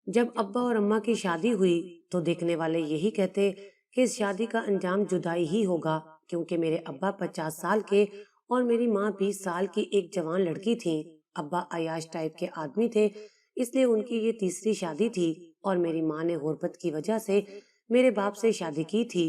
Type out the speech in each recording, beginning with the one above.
جب ابا اور اماں کی شادی ہوئی تو دیکھنے والے یہی کہتے کہ اس شادی کا انجام جدائی ہی ہوگا، کیونکہ میرے ابا 50 سال کے اور میری ماں 20 سال کی ایک جوان لڑکی تھی۔ ابا عیاش ٹائپ کے آدمی تھے، اس لیے ان کی یہ تیسری شادی تھی، اور میری ماں نے غربت کی وجہ سے میرے باپ سے شادی کی تھی۔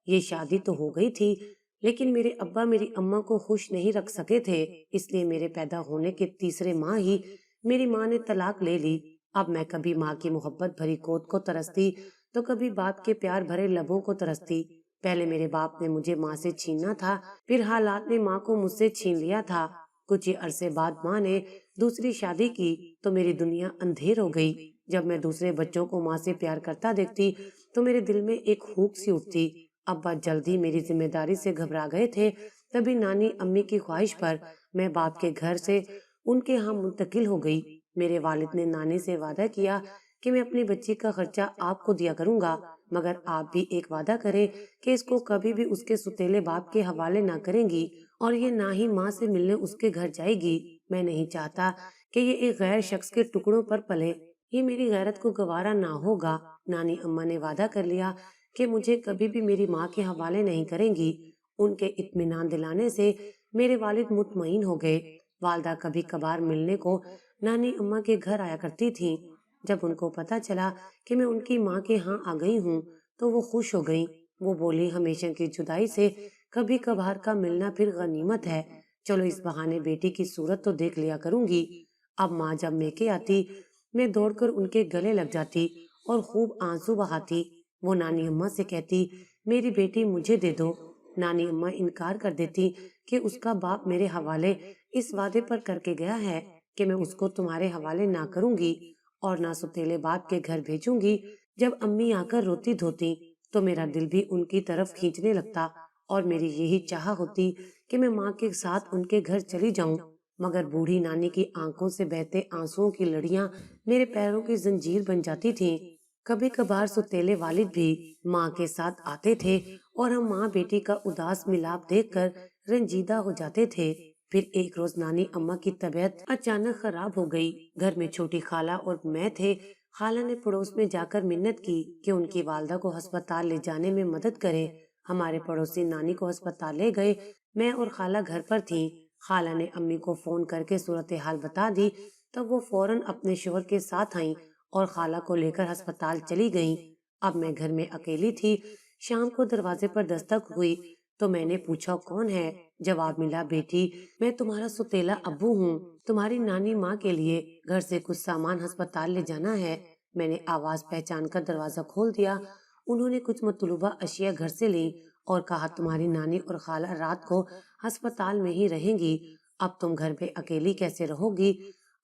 یہ شادی تو ہو گئی تھی، لیکن میرے ابا میری اماں کو خوش نہیں رکھ سکے تھے، اس لیے میرے پیدا ہونے کے تیسرے ماہ ہی میری ماں نے طلاق لے لی۔ اب میں کبھی ماں کی محبت بھری گود کو ترستی تو کبھی باپ کے پیار بھرے لبوں کو ترستی۔ پہلے میرے باپ نے مجھے ماں سے چھیننا تھا، پھر حالات نے ماں کو مجھ سے چھین لیا تھا۔ کچھ ہی عرصے بعد ماں نے دوسری شادی کی تو میری دنیا اندھیر ہو گئی۔ جب میں دوسرے بچوں کو ماں سے پیار کرتا دیکھتی تو میرے دل میں ایک ہونک سی اٹھتی۔ ابا جلدی میری ذمہ داری سے گھبرا گئے تھے، تبھی نانی امی کی خواہش پر میں باپ کے گھر سے ان کے ہاں منتقل ہو گئی۔ میرے والد نے نانی سے وعدہ کیا کہ میں اپنی بچی کا خرچہ آپ کو دیا کروں گا، مگر آپ بھی ایک وعدہ کریں کہ اس کو کبھی بھی اس کے ستیلے باپ کے حوالے نہ کریں گی، اور یہ نہ ہی ماں سے ملنے اس کے گھر جائے گی۔ میں نہیں چاہتا کہ یہ ایک غیر شخص کے ٹکڑوں پر پلے، یہ میری غیرت کو گوارا نہ ہوگا۔ نانی اماں نے وعدہ کر لیا کہ مجھے کبھی بھی میری ماں کے حوالے نہیں کریں گی۔ ان کے اطمینان دلانے سے میرے والد مطمئن ہو گئے۔ والدہ کبھی کبھار ملنے کو نانی اماں کے گھر آیا کرتی تھی۔ جب ان کو پتا چلا کہ میں ان کی ماں کے ہاں آ گئی ہوں تو وہ خوش ہو گئی۔ وہ بولی، ہمیشہ کی جدائی سے کبھی کبھار کا ملنا پھر غنیمت ہے، چلو اس بہانے بیٹی کی صورت تو دیکھ لیا کروں گی۔ اب ماں جب میکے آتی میں دوڑ کر ان کے گلے لگ جاتی اور خوب آنسو بہاتی۔ وہ نانی اماں سے کہتی، میری بیٹی مجھے دے دو۔ نانی اماں انکار کر دیتی کہ اس کا باپ میرے حوالے اس وعدے پر کر کے گیا ہے کہ میں اس کو تمہارے حوالے نہ کروں گی اور نہ ستیلے باپ کے گھر بھیجوں گی۔ جب امی آ کر روتی دھوتی تو میرا دل بھی ان کی طرف کھینچنے لگتا اور میری یہی چاہ ہوتی کہ میں ماں کے ساتھ ان کے گھر چلی جاؤں، مگر بوڑھی نانی کی آنکھوں سے بہتے آنسوؤں کی لڑیاں میرے پیروں کی زنجیر بن جاتی تھیں۔ کبھی کبھار ستیلے والد بھی ماں کے ساتھ آتے تھے اور ہم ماں بیٹی کا اداس ملاپ دیکھ کر رنجیدہ ہو جاتے تھے۔ پھر ایک روز نانی اماں کی طبیعت اچانک خراب ہو گئی۔ گھر میں چھوٹی خالہ اور میں تھے۔ خالہ نے پڑوس میں جا کر منت کی کہ ان کی والدہ کو ہسپتال لے جانے میں مدد کرے۔ ہمارے پڑوسی نانی کو ہسپتال لے گئے۔ میں اور خالہ گھر پر تھیں۔ خالہ نے امی کو فون کر کے صورتحال بتا دی، تب وہ فوراً اپنے شوہر کے ساتھ آئیں اور خالہ کو لے کر ہسپتال چلی گئیں۔ اب میں گھر میں اکیلی تھی۔ شام کو دروازے پر دستک ہوئی تو میں نے پوچھا، کون ہے؟ جواب ملا، بیٹی میں تمہارا ستیلا ابو ہوں، تمہاری نانی ماں کے لیے گھر سے کچھ سامان ہسپتال لے جانا ہے۔ میں نے آواز پہچان کر دروازہ کھول دیا۔ انہوں نے کچھ مطلوبہ اشیاء گھر سے لی اور کہا، تمہاری نانی اور خالہ رات کو ہسپتال میں ہی رہیں گی، اب تم گھر پہ اکیلی کیسے رہو گی؟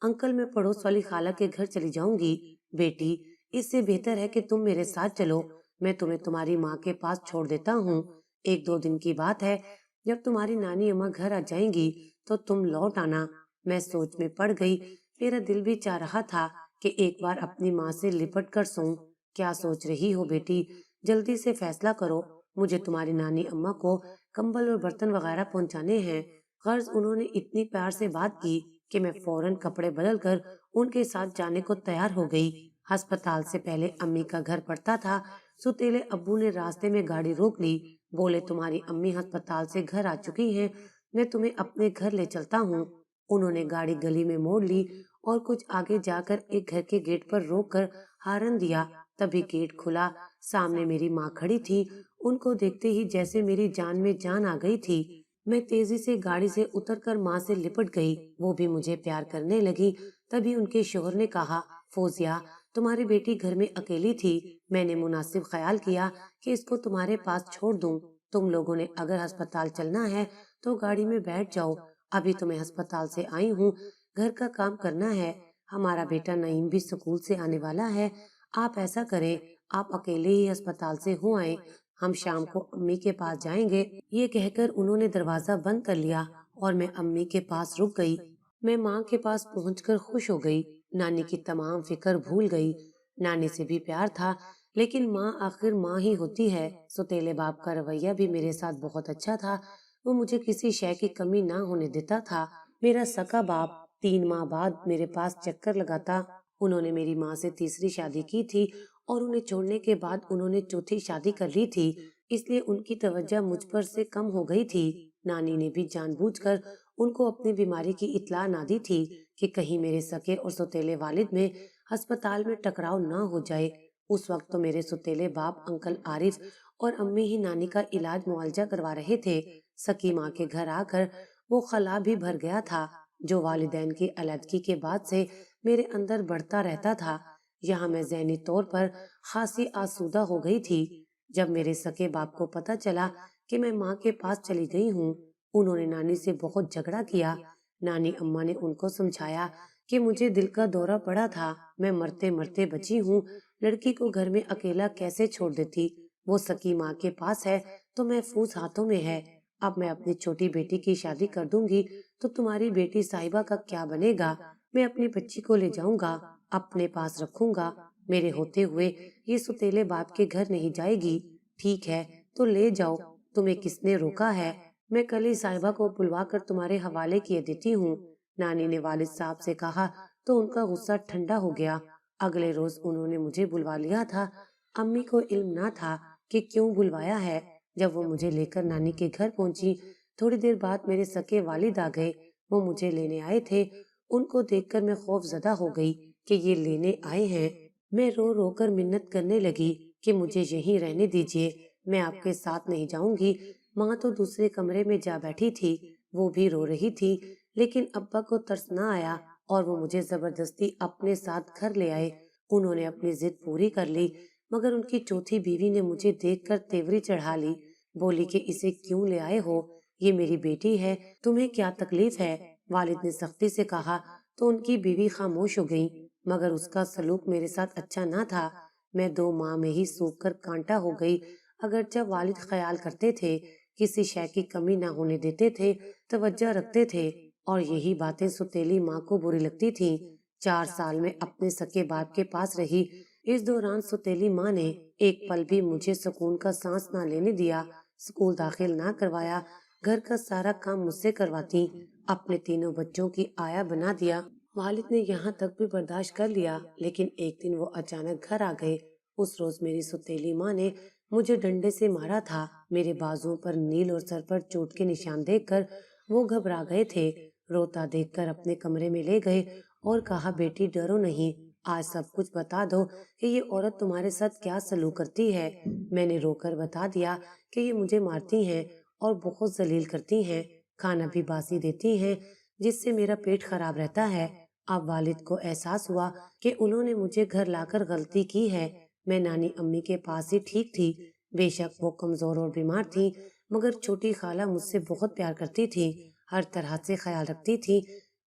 انکل، میں پڑوس والی خالہ کے گھر چلی جاؤں گی۔ بیٹی اس سے بہتر ہے کہ تم میرے ساتھ چلو، میں تمہیں تمہاری ماں کے پاس چھوڑ دیتا ہوں۔ 1-2 دن کی بات ہے، جب تمہاری نانی اماں گھر آ جائیں گی تو تم لوٹ آنا۔ میں سوچ میں پڑ گئی۔ میرا دل بھی چاہ رہا تھا کہ ایک بار اپنی ماں سے لپٹ کر سوؤں۔ کیا سوچ رہی ہو بیٹی؟ جلدی سے فیصلہ کرو، مجھے تمہاری نانی اماں کو کمبل اور برتن وغیرہ پہنچانے ہیں۔ غرض انہوں نے اتنی پیار سے بات کی کہ میں فوراً کپڑے بدل کر ان کے ساتھ جانے کو تیار ہو گئی۔ ہسپتال سے پہلے امی کا گھر پڑتا تھا۔ ستیلے ابو نے راستے میں گاڑی روک لی، بولے، تمہاری امی ہسپتال سے گھر آ چکی ہیں، میں تمہیں اپنے گھر لے چلتا ہوں۔ انہوں نے گاڑی گلی میں موڑ لی اور کچھ آگے جا کر ایک گھر کے گیٹ پر روک کر ہارن دیا۔ تبھی گیٹ کھلا، سامنے میری ماں کھڑی تھی۔ ان کو دیکھتے ہی جیسے میری جان میں جان آ گئی تھی۔ میں تیزی سے گاڑی سے اتر کر ماں سے لپٹ گئی، وہ بھی مجھے پیار کرنے لگی۔ تبھی ان کے شوہر نے کہا، فوزیہ، تمہاری بیٹی گھر میں اکیلی تھی، میں نے مناسب خیال کیا کہ اس کو تمہارے پاس چھوڑ دوں۔ تم لوگوں نے اگر ہسپتال چلنا ہے تو گاڑی میں بیٹھ جاؤ، ابھی تو میں ہسپتال سے آئی ہوں، گھر کا کام کرنا ہے، ہمارا بیٹا نعیم بھی سکول سے آنے والا ہے، آپ ایسا کریں، آپ اکیلے ہی ہسپتال سے ہو آئیں، ہم شام کو امی کے پاس جائیں گے۔ یہ کہہ کر انہوں نے دروازہ بند کر لیا اور میں امی کے پاس رک گئی۔ میں ماں کے پاس پہنچ کر خوش ہو گئی، نانی کی تمام فکر بھول گئی۔ نانی سے بھی پیار تھا، لیکن ماں آخر ماں ہی ہوتی ہے۔ ستیلے باپ کا رویہ بھی میرے ساتھ بہت اچھا تھا، وہ مجھے کسی شے کی کمی نہ ہونے دیتا تھا۔ میرا سکا باپ 3 ماہ بعد میرے پاس چکر لگاتا انہوں نے میری ماں سے تیسری شادی کی تھی اور انہیں چھوڑنے کے بعد انہوں نے چوتھی شادی کر لی تھی، اس لیے ان کی توجہ مجھ پر سے کم ہو گئی تھی۔ نانی نے بھی جان بوجھ کر ان کو اپنی بیماری کی اطلاع نہ دی تھی کہ کہیں میرے سکے اور سوتیلے والد میں ہسپتال میں ٹکراؤ نہ ہو جائے۔ اس وقت تو میرے سوتیلے باپ انکل عارف اور امی ہی نانی کا علاج معالجہ کروا رہے تھے۔ سکی ماں کے گھر آ کر وہ خلا بھی بھر گیا تھا جو والدین کی علیحدگی کے بعد سے میرے اندر بڑھتا رہتا تھا۔ یہاں میں ذہنی طور پر خاصی آسودہ ہو گئی تھی۔ جب میرے سکے باپ کو پتہ چلا کہ میں ماں کے پاس چلی گئی ہوں، انہوں نے نانی سے بہت جھگڑا کیا۔ نانی اماں نے ان کو سمجھایا کہ مجھے دل کا دورہ پڑا تھا، میں مرتے مرتے بچی ہوں، لڑکی کو گھر میں اکیلا کیسے چھوڑ دیتی، وہ سکی ماں کے پاس ہے تو محفوظ ہاتھوں میں ہے۔ اب میں اپنی چھوٹی بیٹی کی شادی کر دوں گی تو تمہاری بیٹی صاحبہ کا کیا بنے گا؟ میں اپنی بچی کو لے جاؤں گا، اپنے پاس رکھوں گا، میرے ہوتے ہوئے یہ سوتیلے باپ کے گھر نہیں جائے گی۔ ٹھیک ہے تو لے جاؤ، تمہیں کس نے روکا ہے؟ میں کل ہی صاحبہ کو بلوا کر تمہارے حوالے کیے دیتی ہوں۔ نانی نے والد صاحب سے کہا تو ان کا غصہ ٹھنڈا ہو گیا۔ اگلے روز انہوں نے مجھے بلوا لیا تھا۔ امی کو علم نہ تھا کہ کیوں بلوایا ہے۔ جب وہ مجھے لے کر نانی کے گھر پہنچی، تھوڑی دیر بعد میرے سکے والد آ گئے۔ وہ مجھے لینے آئے تھے۔ ان کو دیکھ کر میں خوف زدہ ہو گئی کہ یہ لینے آئے ہیں۔ میں رو رو کر منت کرنے لگی کہ مجھے یہیں رہنے دیجیے، میں آپ کے ساتھ نہیں جاؤں گی۔ ماں تو دوسرے کمرے میں جا بیٹھی تھی، وہ بھی رو رہی تھی، لیکن ابا کو ترس نہ آیا اور وہ مجھے زبردستی اپنے ساتھ گھر لے آئے۔ انہوں نے اپنی ضد پوری کر لی، مگر ان کی چوتھی بیوی نے مجھے دیکھ کر تیوری چڑھا لی، بولی کہ اسے کیوں لے آئے ہو، یہ میری بیٹی ہے، تمہیں کیا تکلیف ہے؟ والد نے سختی سے کہا تو ان کی بیوی خاموش ہو گئی، مگر اس کا سلوک میرے ساتھ اچھا نہ تھا۔ میں 2 ماہ میں ہی سوکھ کر کانٹا ہو گئی۔ اگرچہ والد خیال کرتے تھے، کسی شے کی کمی نہ ہونے دیتے تھے، توجہ رکھتے تھے، اور یہی باتیں سوتیلی ماں کو بری لگتی تھیں۔ 4 سال میں اپنے سکے باپ کے پاس رہی۔ اس دوران سوتیلی ماں نے ایک پل بھی مجھے سکون کا سانس نہ لینے دیا، اسکول داخل نہ کروایا، گھر کا سارا کام مجھ سے کرواتی، اپنے تینوں بچوں کی آیا بنا دیا۔ والد نے یہاں تک بھی برداشت کر لیا، لیکن ایک دن وہ اچانک گھر آ گئے۔ اس روز میری سوتیلی ماں نے مجھے ڈنڈے سے مارا تھا۔ میرے بازوؤں پر نیل اور سر پر چوٹ کے نشان دیکھ کر وہ گھبرا گئے تھے۔ روتا دیکھ کر اپنے کمرے میں لے گئے اور کہا بیٹی ڈرو نہیں، آج سب کچھ بتا دو کہ یہ عورت تمہارے ساتھ کیا سلوک کرتی ہے۔ میں نے رو کر بتا دیا کہ یہ مجھے مارتی ہیں اور بہت ذلیل کرتی ہیں، کھانا بھی باسی دیتی ہیں جس سے میرا پیٹ خراب رہتا ہے۔ اب والد کو احساس ہوا کہ انہوں نے مجھے گھر لا کر غلطی کی ہے۔ میں نانی امی کے پاس ہی ٹھیک تھی، بے شک وہ کمزور اور بیمار تھی، مگر چھوٹی خالہ مجھ سے بہت پیار کرتی تھی، ہر طرح سے خیال رکھتی تھی۔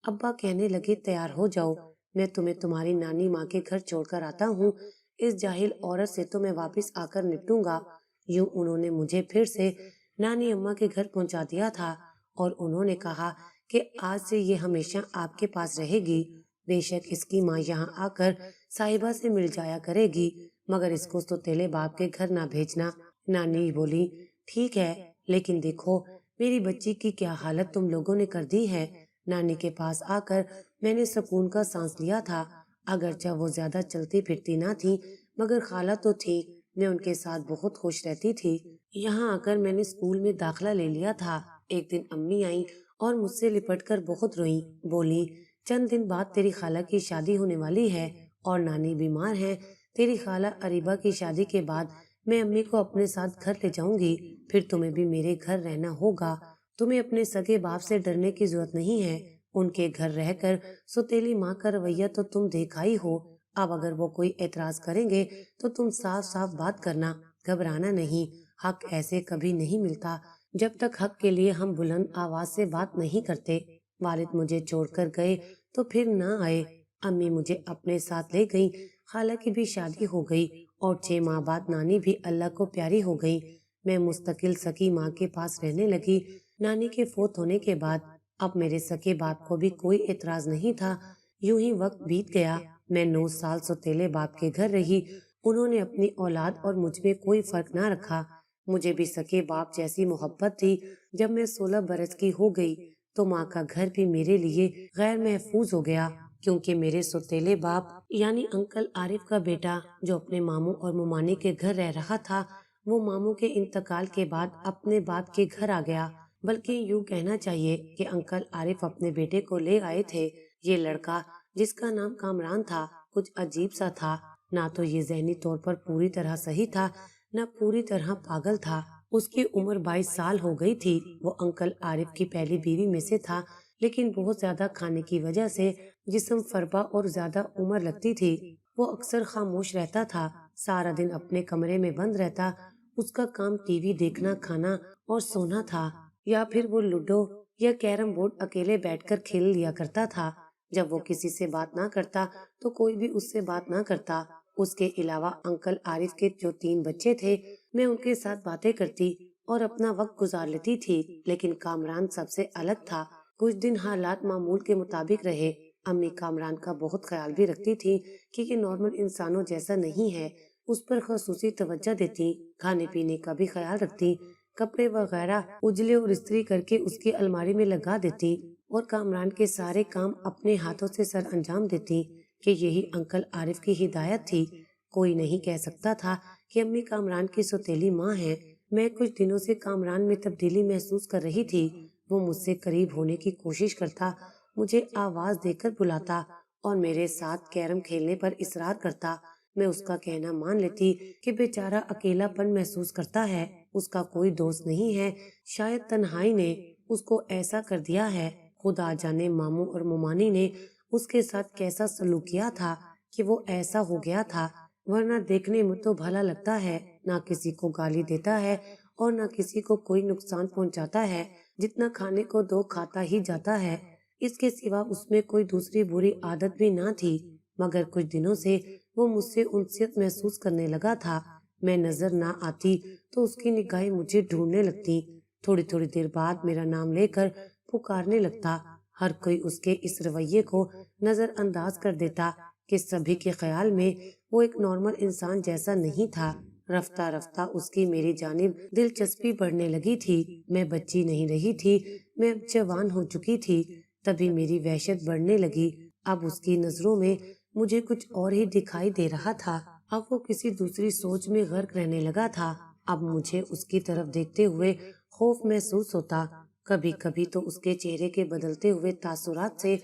ابا کہنے لگے تیار ہو جاؤ، میں تمہیں تمہاری نانی ماں کے گھر چھوڑ کر آتا ہوں، اس جاہل عورت سے تو میں واپس آ کر نپٹوں گا۔ یوں انہوں نے مجھے پھر سے نانی اماں کے گھر پہنچا دیا تھا اور انہوں نے کہا کہ آج سے یہ ہمیشہ آپ کے پاس رہے گی، بے شک اس کی ماں یہاں آ کر صاحبہ سے مل جایا کرے گی، مگر اس کو سوتیلے باپ کے گھر نہ بھیجنا۔ نانی بولی ٹھیک ہے، لیکن دیکھو میری بچی کی کیا حالت تم لوگوں نے کر دی ہے۔ نانی کے پاس آ کر میں نے سکون کا سانس لیا تھا، اگرچہ وہ زیادہ چلتی پھرتی نہ تھی، مگر خالہ تو تھی، میں ان کے ساتھ بہت خوش رہتی تھی۔ یہاں آ کر میں نے اسکول میں داخلہ لے لیا تھا۔ ایک دن امی آئیں اور مجھ سے لپٹ کر بہت روئیں، بولی چند دن بعد تیری خالہ کی شادی ہونے والی ہے اور نانی بیمار ہے، تیری خالہ اریبہ کی شادی کے بعد میں امی کو اپنے ساتھ گھر لے جاؤں گی، پھر تمہیں بھی میرے گھر رہنا ہوگا، تمہیں اپنے سگے باپ سے ڈرنے کی ضرورت نہیں ہے، ان کے گھر رہ کر سوتیلی ماں کا رویہ تو تم دیکھا ہی ہو، اب اگر وہ کوئی اعتراض کریں گے تو تم صاف صاف بات کرنا، گھبرانا نہیں، حق ایسے کبھی نہیں ملتا جب تک حق کے لیے ہم بلند آواز سے بات نہیں کرتے۔ والد مجھے چھوڑ کر گئے تو پھر نہ آئے، امی مجھے اپنے ساتھ لے گئی، خالہ کی بھی شادی ہو گئی اور 6 ماہ بعد نانی بھی اللہ کو پیاری ہو گئی۔ میں مستقل سکی ماں کے پاس رہنے لگی۔ نانی کے فوت ہونے کے بعد اب میرے سکے باپ کو بھی کوئی اعتراض نہیں تھا۔ یوں ہی وقت بیت گیا، میں 9 سال سوتیلے باپ کے گھر رہی، انہوں نے اپنی اولاد اور مجھ میں کوئی فرق نہ رکھا، مجھے بھی سکے باپ جیسی محبت تھی۔ جب میں 16 برس کی ہو گئی تو ماں کا گھر بھی میرے لیے غیر محفوظ ہو گیا۔ کیونکہ میرے سوتیلے باپ یعنی انکل عارف کا بیٹا جو اپنے ماموں اور ممانی کے گھر رہ رہا تھا، وہ ماموں کے انتقال کے بعد اپنے باپ کے گھر آ گیا۔ بلکہ یوں کہنا چاہیے کہ انکل عارف اپنے بیٹے کو لے آئے تھے۔ یہ لڑکا جس کا نام کامران تھا کچھ عجیب سا تھا، نہ تو یہ ذہنی طور پر پوری طرح صحیح تھا، نہ پوری طرح پاگل تھا۔ اس کی عمر 22 سال ہو گئی تھی۔ وہ انکل عارف کی پہلی بیوی میں سے تھا، لیکن بہت زیادہ کھانے کی وجہ سے جسم فربا اور زیادہ عمر لگتی تھی۔ وہ اکثر خاموش رہتا تھا، سارا دن اپنے کمرے میں بند رہتا۔ اس کا کام ٹی وی دیکھنا، کھانا اور سونا تھا، یا پھر وہ لوڈو یا کیرم بورڈ اکیلے بیٹھ کر کھیل لیا کرتا تھا۔ جب وہ کسی سے بات نہ کرتا تو کوئی بھی اس سے بات نہ کرتا۔ اس کے علاوہ انکل عارف کے جو 3 بچے تھے، میں ان کے ساتھ باتیں کرتی اور اپنا وقت گزار لیتی تھی۔ لیکن کامران سب سے الگ تھا۔ کچھ دن حالات معمول کے مطابق رہے۔ امی کامران کا بہت خیال بھی رکھتی تھی کہ یہ نارمل انسانوں جیسا نہیں ہے، اس پر خصوصی توجہ دیتی، کھانے پینے کا بھی خیال رکھتی، کپڑے وغیرہ اجلے اور استری کر کے اس کی الماری میں لگا دیتی اور کامران کے سارے کام اپنے ہاتھوں سے سر انجام دیتی کہ یہی انکل عارف کی ہدایت تھی۔ کوئی نہیں کہہ سکتا تھا کہ امی کامران کی سوتیلی ماں ہے۔ میں کچھ دنوں سے کامران میں تبدیلی محسوس کر رہی تھی۔ وہ مجھ سے قریب ہونے کی کوشش کرتا، مجھے آواز دے کر بلاتا اور میرے ساتھ کیرم کھیلنے پر اصرار کرتا۔ میں اس کا کہنا مان لیتی کہ بیچارہ اکیلا پن محسوس کرتا ہے، اس کا کوئی دوست نہیں ہے، شاید تنہائی نے اس کو ایسا کر دیا ہے۔ خدا جانے ماموں اور ممانی نے اس کے ساتھ کیسا سلوک کیا تھا کہ وہ ایسا ہو گیا تھا، ورنہ دیکھنے میں تو بھلا لگتا ہے، نہ کسی کو گالی دیتا ہے اور نہ کسی کو کوئی نقصان پہنچاتا ہے، جتنا کھانے کو دو کھاتا ہی جاتا ہے۔ اس کے سوا اس میں کوئی دوسری بری عادت بھی نہ تھی، مگر کچھ دنوں سے وہ مجھ سے انسیت محسوس کرنے لگا تھا۔ میں نظر نہ آتی تو اس کی نگاہیں مجھے ڈھونڈنے لگتی، تھوڑی تھوڑی دیر بعد میرا نام لے کر پکارنے لگتا۔ ہر کوئی اس کے اس رویے کو نظر انداز کر دیتا کہ سبھی کے خیال میں وہ ایک نارمل انسان جیسا نہیں تھا۔ رفتہ رفتہ اس کی میری جانب دلچسپی بڑھنے لگی تھی۔ میں بچی نہیں رہی تھی، میں اب جوان ہو چکی تھی۔ تبھی میری وحشت بڑھنے لگی۔ اب اس کی نظروں میں مجھے کچھ اور ہی دکھائی دے رہا تھا۔ اب وہ کسی دوسری سوچ میں غرق رہنے لگا تھا۔ اب مجھے اس کی طرف دیکھتے ہوئے خوف محسوس ہوتا۔ کبھی کبھی تو اس کے چہرے کے بدلتے ہوئے تاثرات سے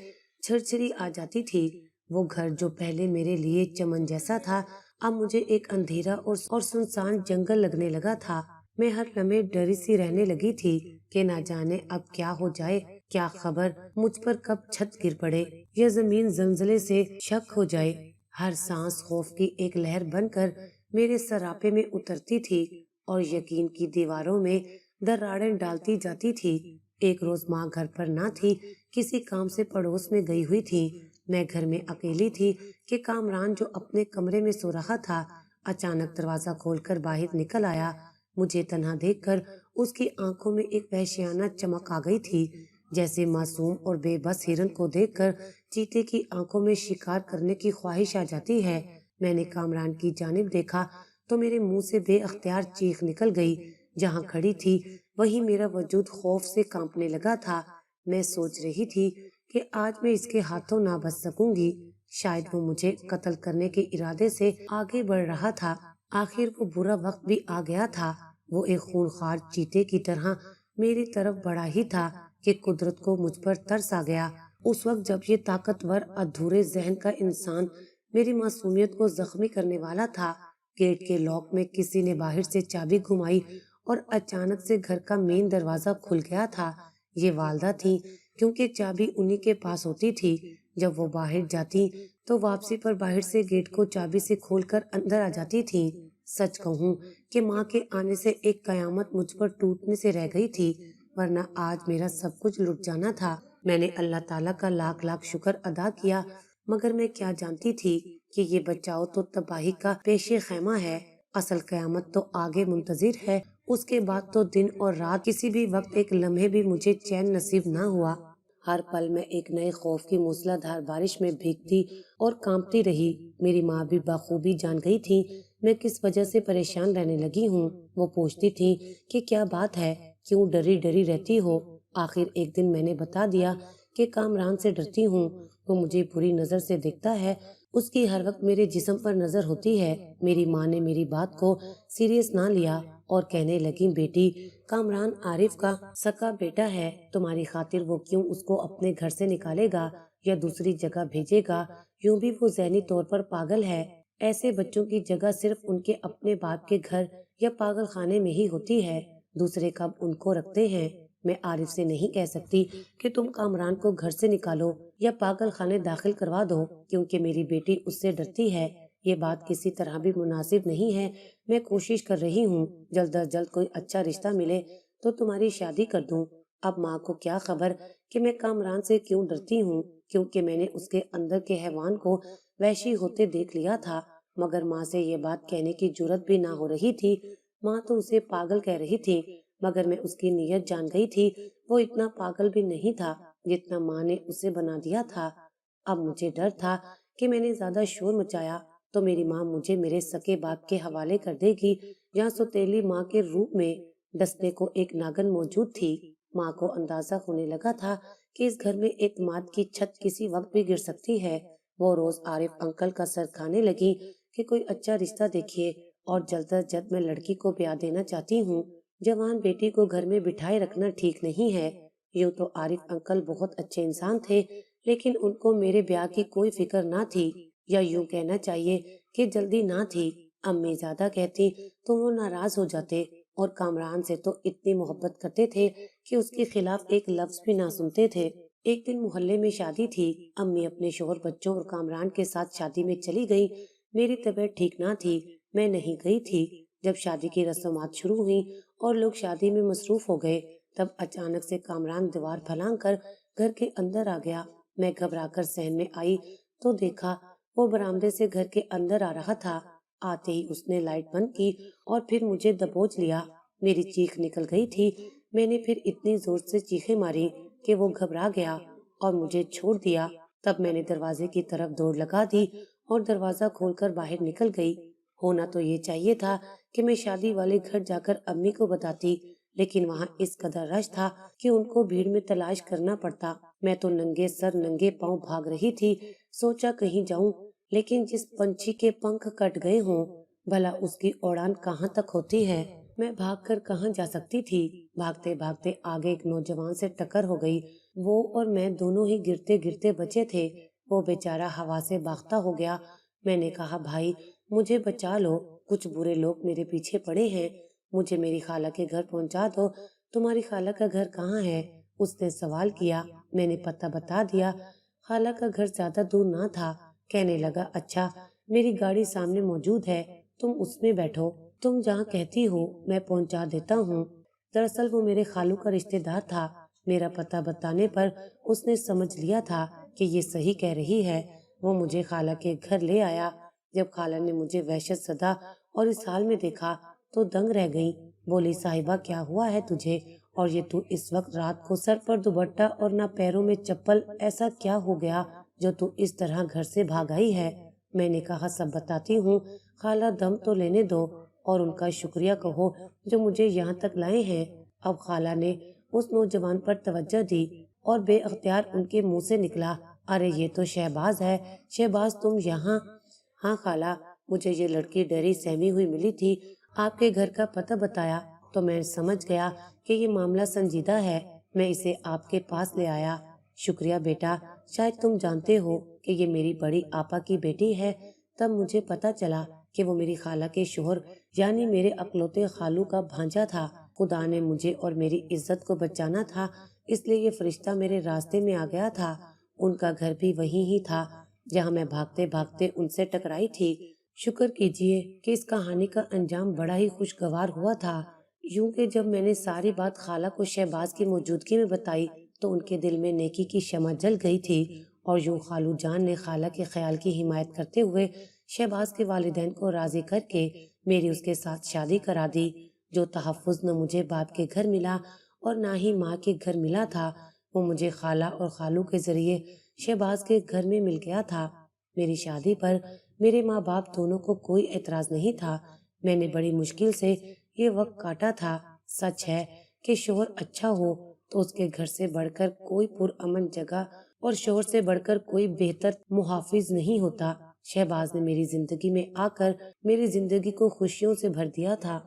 جھرجھری آ جاتی تھی۔ وہ گھر جو پہلے میرے لیے چمن جیسا تھا، اب مجھے ایک اندھیرا اور سنسان جنگل لگنے لگا تھا۔ میں ہر لمحے ڈری سی رہنے لگی تھی کہ نہ جانے اب کیا ہو جائے، کیا خبر مجھ پر کب چھت گر پڑے یا زمین زلزلے سے شک ہو جائے۔ ہر سانس خوف کی ایک لہر بن کر میرے سراپے میں اترتی تھی اور یقین کی دیواروں میں دراڑیں ڈالتی جاتی تھی۔ ایک روز ماں گھر پر نہ تھی، کسی کام سے پڑوس میں گئی ہوئی تھی۔ میں گھر میں اکیلی تھی کہ کامران جو اپنے کمرے میں سو رہا تھا، اچانک دروازہ کھول کر باہر نکل آیا۔ مجھے تنہا دیکھ کر اس کی آنکھوں میں ایک وحشیانہ چمک آ گئی تھی، جیسے معصوم اور بے بس ہرن کو دیکھ کر چیتے کی آنکھوں میں شکار کرنے کی خواہش آ جاتی ہے۔ میں نے کامران کی جانب دیکھا تو میرے منہ سے بے اختیار چیخ نکل گئی۔ جہاں کھڑی تھی وہیں میرا وجود خوف سے کانپنے لگا تھا۔ میں سوچ رہی تھی کہ آج میں اس کے ہاتھوں نہ بچ سکوں گی۔ شاید وہ مجھے قتل کرنے کے ارادے سے آگے بڑھ رہا تھا۔ آخر وہ برا وقت بھی آ گیا تھا۔ وہ ایک خونخوار چیتے کی طرح میری طرف بڑھا ہی تھا کہ قدرت کو مجھ پر ترس آ گیا۔ اس وقت جب یہ طاقتور ادھورے ذہن کا انسان میری معصومیت کو زخمی کرنے والا تھا، گیٹ کے لاک میں کسی نے باہر سے چابی گھمائی اور اچانک سے گھر کا مین دروازہ کھل گیا تھا۔ یہ والدہ تھی، کیونکہ چابی انہی کے پاس ہوتی تھی۔ جب وہ باہر جاتی تو واپسی پر باہر سے گیٹ کو چابی سے کھول کر اندر آ جاتی تھی۔ سچ کہوں کہ ماں کے آنے سے ایک قیامت مجھ پر ٹوٹنے سے رہ گئی تھی، ورنہ آج میرا سب کچھ لٹ جانا تھا۔ میں نے اللہ تعالیٰ کا لاکھ لاکھ شکر ادا کیا، مگر میں کیا جانتی تھی کہ یہ بچاؤ تو تباہی کا پیش خیمہ ہے، اصل قیامت تو آگے منتظر ہے۔ اس کے بعد تو دن اور رات، کسی بھی وقت ایک لمحے بھی مجھے چین نصیب نہ ہوا۔ ہر پل میں ایک نئے خوف کی موسلا دھار بارش میں بھیگتی اور کانپتی رہی۔ میری ماں بھی بخوبی جان گئی تھی میں کس وجہ سے پریشان رہنے لگی ہوں۔ وہ پوچھتی تھی کہ کیا بات ہے، کیوں ڈری ڈری رہتی ہو۔ آخر ایک دن میں نے بتا دیا کہ کامران سے ڈرتی ہوں۔ وہ مجھے بری نظر سے دیکھتا ہے، اس کی ہر وقت میرے جسم پر نظر ہوتی ہے۔ میری ماں نے میری بات کو سیریس نہ لیا اور کہنے لگی، بیٹی کامران عارف کا سکا بیٹا ہے، تمہاری خاطر وہ کیوں اس کو اپنے گھر سے نکالے گا یا دوسری جگہ بھیجے گا؟ یوں بھی وہ ذہنی طور پر پاگل ہے۔ ایسے بچوں کی جگہ صرف ان کے اپنے باپ کے گھر یا پاگل خانے میں ہی ہوتی ہے، دوسرے کب ان کو رکھتے ہیں۔ میں عارف سے نہیں کہہ سکتی کہ تم کامران کو گھر سے نکالو یا پاگل خانے داخل کروا دو، کیونکہ میری بیٹی اس سے ڈرتی ہے۔ یہ بات کسی طرح بھی مناسب نہیں ہے۔ میں کوشش کر رہی ہوں جلد از جلد کوئی اچھا رشتہ ملے تو تمہاری شادی کر دوں۔ اب ماں کو کیا خبر کہ میں کامران سے کیوں ڈرتی ہوں، کیونکہ میں نے اس کے اندر کے حیوان کو وحشی ہوتے دیکھ لیا تھا، مگر ماں سے یہ بات کہنے کی جرت بھی نہ ہو رہی تھی۔ ماں تو اسے پاگل کہہ رہی تھی، مگر میں اس کی نیت جان گئی تھی، وہ اتنا پاگل بھی نہیں تھا جتنا ماں نے اسے بنا دیا تھا۔ اب مجھے ڈر تھا کہ میں نے زیادہ شور مچایا تو میری ماں مجھے میرے سکے باپ کے حوالے کر دے گی، جہاں سوتیلی ماں کے روپ میں ڈسنے کو ایک ناگن موجود تھی۔ ماں کو اندازہ ہونے لگا تھا کہ اس گھر میں اعتماد کی چھت کسی وقت بھی گر سکتی ہے۔ وہ روز عارف انکل کا سر کھانے لگی کہ کوئی اچھا رشتہ دیکھیے اور جلد از جلد میں لڑکی کو بیاہ دینا چاہتی ہوں۔ جوان بیٹی کو گھر میں بٹھائے رکھنا ٹھیک نہیں ہے۔ یوں تو عارف انکل بہت اچھے انسان تھے، لیکن ان کو میرے بیاہ کی کوئی فکر نہ تھی، یا یوں کہنا چاہیے کہ جلدی نہ تھی۔ امی زیادہ کہتی تو وہ ناراض ہو جاتے، اور کامران سے تو اتنی محبت کرتے تھے کہ اس کے خلاف ایک لفظ بھی نہ سنتے تھے۔ ایک دن محلے میں شادی تھی، امی اپنے شوہر، بچوں اور کامران کے ساتھ شادی میں چلی گئی۔ میری طبیعت ٹھیک نہ تھی، میں نہیں گئی تھی۔ جب شادی کی رسومات شروع ہوئیں اور لوگ شادی میں مصروف ہو گئے، تب اچانک سے کامران دیوار پھلانگ کر گھر کے اندر آ گیا۔ میں گھبرا کر صحن میں آئی تو دیکھا وہ برآمدے سے گھر کے اندر آ رہا تھا۔ آتے ہی اس نے لائٹ بند کی اور پھر مجھے دبوچ لیا۔ میری چیخ نکل گئی تھی۔ میں نے پھر اتنی زور سے چیخیں ماری کہ وہ گھبرا گیا اور مجھے چھوڑ دیا۔ تب میں نے دروازے کی طرف دوڑ لگا دی اور دروازہ کھول کر باہر نکل گئی۔ ہونا تو یہ چاہیے تھا کہ میں شادی والے گھر جا کر امی کو بتاتی، لیکن وہاں اس قدر رش تھا کہ ان کو بھیڑ میں تلاش کرنا پڑتا۔ میں تو ننگے سر ننگے پاؤں بھاگ رہی تھی۔ سوچا کہیں جاؤں، لیکن جس پنچھی کے پنکھ کٹ گئے ہوں، بھلا اس کی اڑان کہاں تک ہوتی ہے؟ میں بھاگ کر کہاں جا سکتی تھی؟ بھاگتے بھاگتے آگے ایک نوجوان سے ٹکر ہو گئی۔ وہ اور میں دونوں ہی گرتے گرتے بچے تھے۔ وہ بیچارہ ہوا سے باختہ ہو گیا۔ میں نے کہا، بھائی مجھے بچا لو، کچھ برے لوگ میرے پیچھے پڑے ہیں، مجھے میری خالہ کے گھر پہنچا دو۔ تمہاری خالہ کا گھر کہاں ہے؟ اس نے سوال کیا۔ میں نے پتہ بتا دیا۔ خالہ کا گھر زیادہ دور نہ تھا۔ کہنے لگا، اچھا میری گاڑی سامنے موجود ہے، تم اس میں بیٹھو، تم جہاں کہتی ہو میں پہنچا دیتا ہوں۔ دراصل وہ میرے خالو کا رشتہ دار تھا۔ میرا پتہ بتانے پر اس نے سمجھ لیا تھا کہ یہ صحیح کہہ رہی ہے۔ وہ مجھے خالہ کے گھر لے آیا۔ جب خالہ نے مجھے وحشت زدہ اور اس حال میں دیکھا تو دنگ رہ گئی۔ بولی، صاحبہ کیا ہوا ہے تجھے؟ اور یہ تو اس وقت رات کو سر پر دوپٹہ اور نہ پیروں میں چپل، ایسا کیا ہو گیا جو تو اس طرح گھر سے بھاگ آئی ہے؟ میں نے کہا، سب بتاتی ہوں، خالہ دم تو لینے دو اور ان کا شکریہ کہو جو مجھے یہاں تک لائے ہیں۔ اب خالہ نے اس نوجوان پر توجہ دی اور بے اختیار ان کے منہ سے نکلا، ارے یہ تو شہباز ہے۔ شہباز تم یہاں؟ ہاں خالہ، مجھے یہ لڑکی ڈری سہمی ہوئی ملی تھی۔ آپ کے گھر کا پتہ بتایا تو میں سمجھ گیا کہ یہ معاملہ سنجیدہ ہے، میں اسے آپ کے پاس لے آیا۔ شکریہ بیٹا، شاید تم جانتے ہو کہ یہ میری بڑی آپا کی بیٹی ہے۔ تب مجھے پتہ چلا کہ وہ میری خالہ کے شوہر یعنی میرے اکلوتے خالو کا بھانجا تھا۔ خدا نے مجھے اور میری عزت کو بچانا تھا، اس لیے یہ فرشتہ میرے راستے میں آ گیا تھا۔ ان کا گھر بھی وہیں ہی تھا جہاں میں بھاگتے بھاگتے ان سے ٹکرائی تھی۔ شکر کیجئے کہ اس کہانی کا انجام بڑا ہی خوشگوار ہوا تھا۔ یوں کہ جب میں نے ساری بات خالہ کو شہباز کی موجودگی میں بتائی تو ان کے دل میں نیکی کی شمع جل گئی تھی، اور یوں خالو جان نے خالہ کے خیال کی حمایت کرتے ہوئے شہباز کے والدین کو راضی کر کے میری اس کے ساتھ شادی کرا دی۔ جو تحفظ نہ مجھے باپ کے گھر ملا اور نہ ہی ماں کے گھر ملا تھا، وہ مجھے خالہ اور خالو کے ذریعے شہباز کے گھر میں مل گیا تھا۔ میری شادی پر میرے ماں باپ دونوں کو کوئی اعتراض نہیں تھا۔ میں نے بڑی مشکل سے یہ وقت کاٹا تھا۔ سچ ہے کہ شوہر اچھا ہو تو اس کے گھر سے بڑھ کر کوئی پرامن جگہ اور شوہر سے بڑھ کر کوئی بہتر محافظ نہیں ہوتا۔ شہباز نے میری زندگی میں آ کر میری زندگی کو خوشیوں سے بھر دیا تھا۔